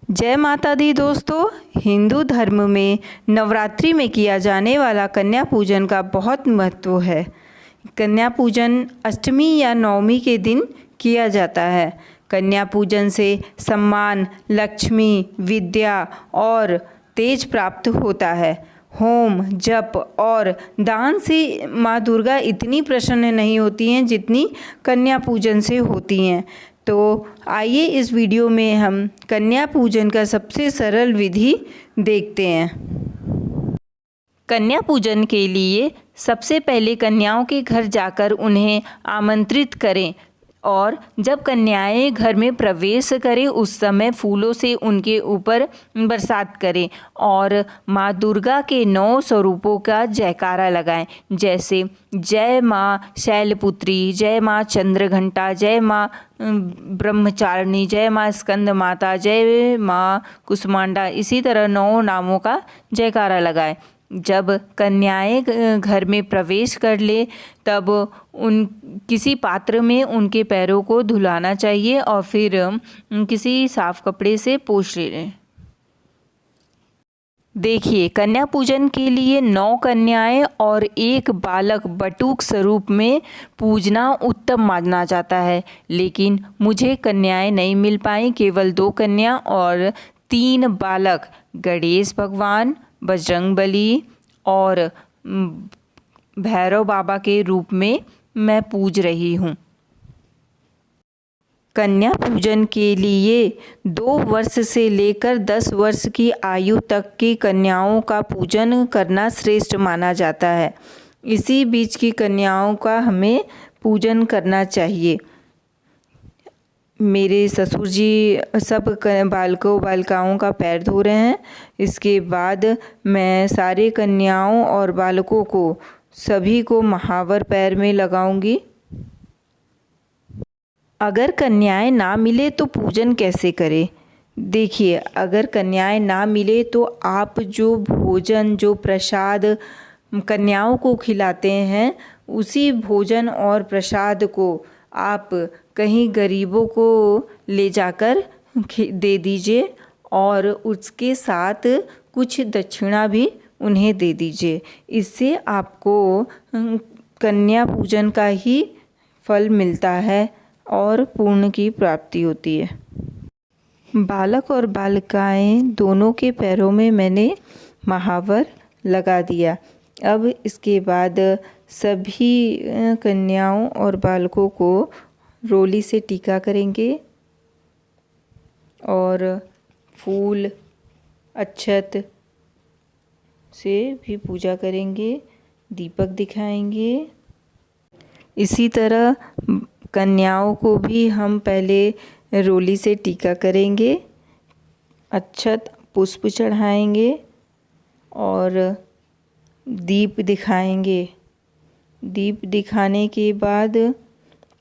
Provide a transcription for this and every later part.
जय माता दी दोस्तों। हिंदू धर्म में नवरात्रि में किया जाने वाला कन्या पूजन का बहुत महत्व है। कन्या पूजन अष्टमी या नवमी के दिन किया जाता है। कन्या पूजन से सम्मान, लक्ष्मी, विद्या और तेज प्राप्त होता है। होम, जप और दान से माँ दुर्गा इतनी प्रसन्न नहीं होती हैं जितनी कन्या पूजन से होती हैं। तो आइए इस वीडियो में हम कन्या पूजन का सबसे सरल विधि देखते हैं। कन्या पूजन के लिए सबसे पहले कन्याओं के घर जाकर उन्हें आमंत्रित करें और जब कन्याएं घर में प्रवेश करें उस समय फूलों से उनके ऊपर बरसात करें और माँ दुर्गा के 9 स्वरूपों का जयकारा लगाएं, जैसे जय माँ शैलपुत्री, जय माँ चंद्रघंटा, जय माँ ब्रह्मचारिणी, जय माँ स्कंद माता, जय माँ कुसुमांडा। इसी तरह 9 नामों का जयकारा लगाएं। जब कन्याएं घर में प्रवेश कर ले तब उन किसी पात्र में उनके पैरों को धुलाना चाहिए और फिर किसी साफ कपड़े से पोंछ लें। देखिए, कन्या पूजन के लिए 9 कन्याएं और 1 बालक बटुक स्वरूप में पूजना उत्तम माना जाता है, लेकिन मुझे कन्याएं नहीं मिल पाई। केवल 2 कन्या और 3 बालक गणेश भगवान, बजरंगबली और भैरव बाबा के रूप में मैं पूज रही हूँ। कन्या पूजन के लिए 2 वर्ष से लेकर 10 वर्ष की आयु तक की कन्याओं का पूजन करना श्रेष्ठ माना जाता है। इसी बीच की कन्याओं का हमें पूजन करना चाहिए। मेरे ससुर जी सब बालिकाओं का पैर धो रहे हैं। इसके बाद मैं सारे कन्याओं और बालकों को सभी को महावर पैर में लगाऊंगी। अगर कन्याएं ना मिले तो पूजन कैसे करें? देखिए, अगर कन्याएं ना मिले तो आप जो भोजन, जो प्रसाद कन्याओं को खिलाते हैं, उसी भोजन और प्रसाद को आप कहीं गरीबों को ले जाकर दे दीजिए और उसके साथ कुछ दक्षिणा भी उन्हें दे दीजिए। इससे आपको कन्या पूजन का ही फल मिलता है और पुण्य की प्राप्ति होती है। बालक और बालिकाएं दोनों के पैरों में मैंने महावर लगा दिया। अब इसके बाद सभी कन्याओं और बालकों को रोली से टीका करेंगे और फूल, अक्षत से भी पूजा करेंगे, दीपक दिखाएंगे। इसी तरह कन्याओं को भी हम पहले रोली से टीका करेंगे, अक्षत पुष्प चढ़ाएंगे और दीप दिखाएंगे। दीप दिखाने के बाद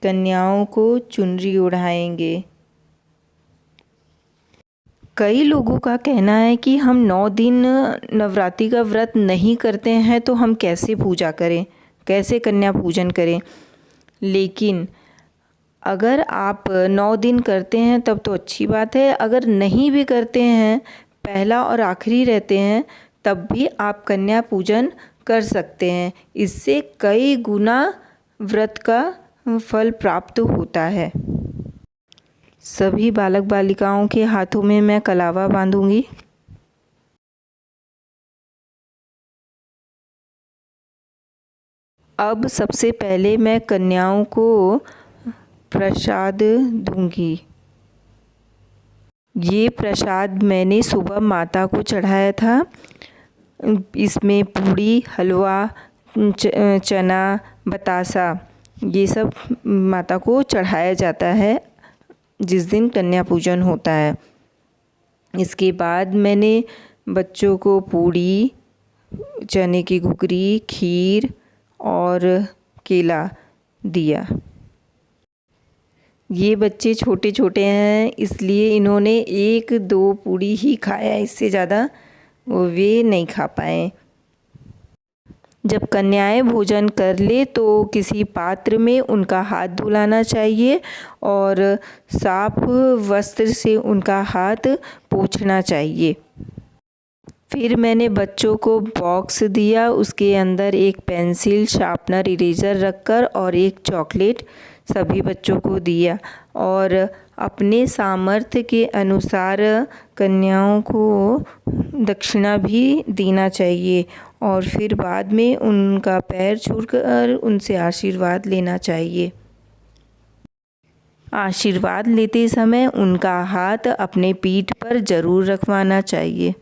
कन्याओं को चुनरी ओढ़ाएंगे। कई लोगों का कहना है कि हम 9 दिन नवरात्रि का व्रत नहीं करते हैं तो हम कैसे पूजा करें, कैसे कन्या पूजन करें। लेकिन अगर आप 9 दिन करते हैं तब तो अच्छी बात है। अगर नहीं भी करते हैं, पहला और आखिरी रहते हैं, तब भी आप कन्या पूजन कर सकते हैं। इससे कई गुना व्रत का फल प्राप्त होता है। सभी बालक बालिकाओं के हाथों में मैं कलावा बांधूंगी। अब सबसे पहले मैं कन्याओं को प्रसाद दूंगी। ये प्रसाद मैंने सुबह माता को चढ़ाया था। इसमें पूड़ी, हलवा, चना, बतासा, ये सब माता को चढ़ाया जाता है जिस दिन कन्या पूजन होता है। इसके बाद मैंने बच्चों को पूड़ी, चने की घुघरी, खीर और केला दिया। ये बच्चे छोटे छोटे हैं इसलिए इन्होंने 1-2 पूड़ी ही खाया, इससे ज़्यादा वे नहीं खा पाए। जब कन्याएं भोजन कर ले तो किसी पात्र में उनका हाथ धुलाना चाहिए और साफ वस्त्र से उनका हाथ पोंछना चाहिए। फिर मैंने बच्चों को बॉक्स दिया, उसके अंदर एक पेंसिल, शार्पनर, इरेज़र रखकर और एक चॉकलेट सभी बच्चों को दिया और अपने सामर्थ्य के अनुसार कन्याओं को दक्षिणा भी देना चाहिए और फिर बाद में उनका पैर छूकर उनसे आशीर्वाद लेना चाहिए। आशीर्वाद लेते समय उनका हाथ अपने पीठ पर ज़रूर रखवाना चाहिए।